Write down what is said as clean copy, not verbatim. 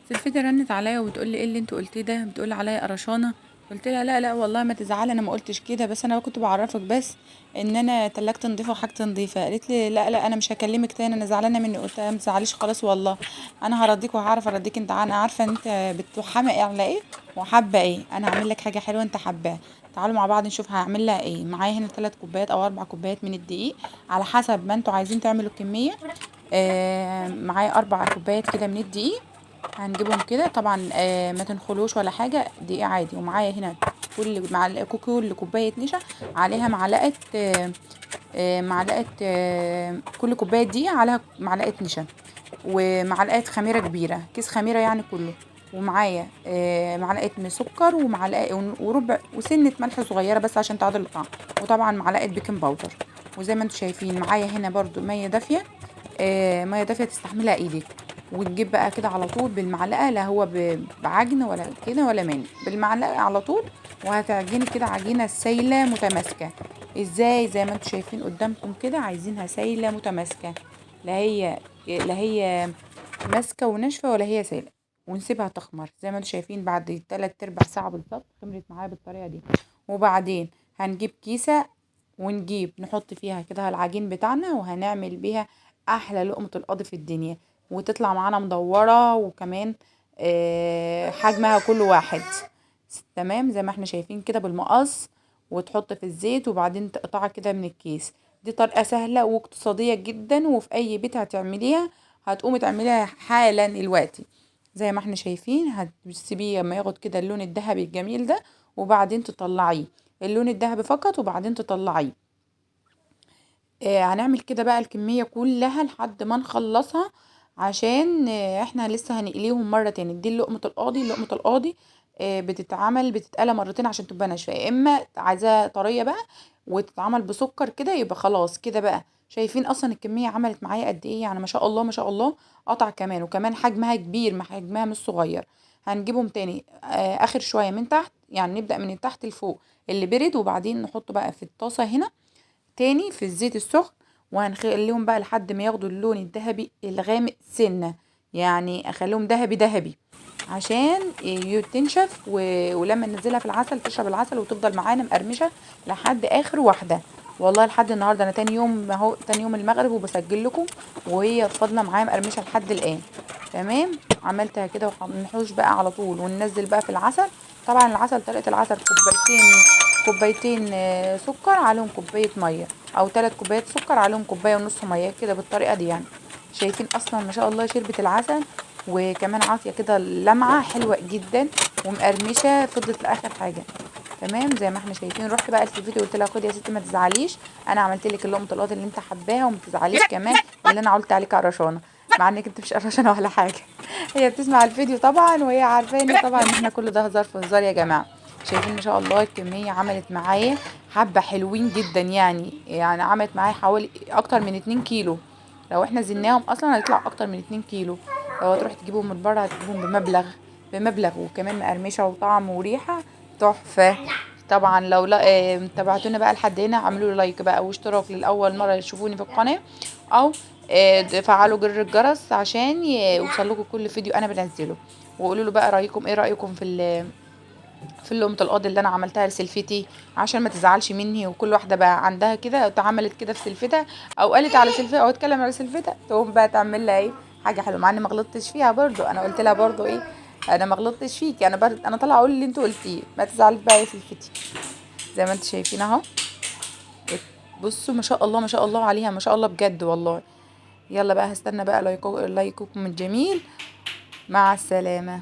سلفتي رنت عليا وبتقول لي ايه اللي انت قلتيه ده، بتقول عليا قرشانه. قلت لها لا لا والله ما تزعلي، انا ما قلتش كده، بس انا كنت بعرفك بس ان انا تلاجتي نضيفه وحاجتي نضيفه. قالت لي لا لا انا مش هكلمك تاني، انا زعلانه مني. قلت لها ما تزعليش خلاص والله، انا هرضيك وهعرف ارضيك. انت انا عارفه ان انت بتحمقي على ايه وحابه ايه، انا هعمل لك حاجه حلوه انت حباها. تعالوا مع بعض نشوف هعمل لها ايه. معايا هنا 3 كوبايات او 4 كوبايات من الدقيق على حسب ما انتوا عايزين تعملوا الكميه. معايا 4 كوبايات كده من الدقيق، هنجيبهم كده طبعا. ما تنخلوش ولا حاجه، دقيق عادي. ومعايا هنا كل كوبايه نشا عليها معلقه كل كوبايه دقيق عليها معلقه نشا، ومعلقه خميره كبيره، كيس خميره يعني كله. ومعايا معلقه سكر ومعلقه وربع وسنه ملح صغيره بس عشان تعادل الطعم، وطبعا معلقه بيكنج باودر. وزي ما انتم شايفين معايا هنا برضو ميه دافيه، ميه دافيه تستحملها ايدك. وتجيب بقى كده على طول بالمعلقه، لا هو بعجن ولا كده ولا ماني، بالمعلقه على طول. وهتعجني كده عجينه سايله متماسكه. ازاي؟ زي ما انتم شايفين قدامكم كده، عايزينها سايله متماسكه، لا هي ماسكه وناشفه ولا هي سايله. ونسيبها تخمر زي ما انتم شايفين. بعد 3/4 ساعه بالظبط خمرت معايا بالطريقه دي. وبعدين هنجيب كيسه ونجيب نحط فيها كده العجين بتاعنا، وهنعمل بيها احلى لقمة القاضي في الدنيا. وتطلع معانا مدورة، وكمان حجمها كل واحد تمام زي ما احنا شايفين كده بالمقص. وتحط في الزيت وبعدين تقطعها كده من الكيس. دي طريقة سهلة واقتصادية جدا، وفي اي بيت هتعمليها هتقومي تعمليها حالا دلوقتي. زي ما احنا شايفين هتسيبيه لما ياخد كده اللون الذهبي الجميل ده، وبعدين تطلعيه اللون الذهبي فقط، وبعدين تطلعيه. هنعمل كده بقى الكمية كلها لحد ما نخلصها، عشان احنا لسه هنقليهم مرة تاني. دي لقمة القاضي بتتقلى مرتين عشان تبقى ناشفة. يا اما عايزاها طرية بقى وتتعمل بسكر كده، يبقى خلاص كده بقى. شايفين اصلا الكمية عملت معايا قد ايه؟ يعني ما شاء الله ما شاء الله. قطع كمان، وكمان حجمها كبير، ما حجمها مش صغير. هنجيبهم تاني اخر شوية من تحت، يعني نبدأ من تحت لفوق اللي برد، وبعدين نحطه بقى في الطاسة هنا تاني في الزيت السخن. وهنخليهم بقى لحد ما ياخدوا اللون الذهبي الغامق سنة، يعني اخليهم ذهبي ذهبي عشان تنشف ولما ننزلها في العسل تشرب العسل وتفضل معانا مقرمشة لحد اخر واحدة. والله لحد النهارده انا تاني يوم اهو، تاني يوم المغرب وبسجل لكم وهي فاضله معايا مقرمشه لحد الان. تمام. عملتها كده ونحوش بقى على طول وننزل بقى في العسل. طبعا العسل، طريقه العسل كوبايتين سكر عليهم كوبايه ميه، او 3 كوبايات سكر عليهم كوبايه ونص ميه كده بالطريقه دي يعني. شايفين اصلا ما شاء الله شربت العسل، وكمان عاطيه كده لمعه حلوه جدا ومقرمشه، فضلت لاخر حاجه. تمام زي ما احنا شايفين. رحت بقى الفيديو قلت لها خدي يا ستي ما تزعليش، انا عملت لك اللقمه القاضي اللي انت حباها، وما تزعليش كمان اللي انا قلت عليك قرشانه، مع انك انت مش قرشانه ولا حاجه. هي بتسمع الفيديو طبعا، وهي عارفاني طبعا ان احنا كل ده هزار في هزار يا جماعه. شايفين ما شاء الله الكميه عملت معايا حبه حلوين جدا، يعني عملت معايا حوالي اكتر من 2 كيلو. لو احنا زناهم اصلا هيطلع اكتر من 2 كيلو. لو تروح تجيبهم من بره هتجيبهم بمبلغ، وكمان مقرمشه وطعم وريحه تحفه. طبعا لو لا تابعتونا بقى لحد هنا، اعملوا لايك بقى واشتراك للاول مره يشوفوني في القناه، او فعلوا جر الجرس عشان يوصلكوا كل فيديو انا بنزله. وقولوا له بقى رايكم ايه، رايكم في لقمه القاضي اللي انا عملتها لسلفتي، عشان ما تزعلش مني. وكل واحده بقى عندها كده اتعملت كده في سلفتها، او قالت على سلفتها او اتكلم على سلفتها، تقوم بقى تعمل لها ايه حاجه حلوه، مع اني ما غلطتش فيها برضو. انا قلت لها برضو ايه، انا ما غلطتش فيكي، انا طالعه اقول اللي انتوا قلتيه، ما تزعلش بقى يا سلفتي. زي ما انتوا شايفين اهو. بصوا ما شاء الله ما شاء الله عليها، ما شاء الله بجد والله. يلا بقى هستنى بقى لايككم الجميل. مع السلامه.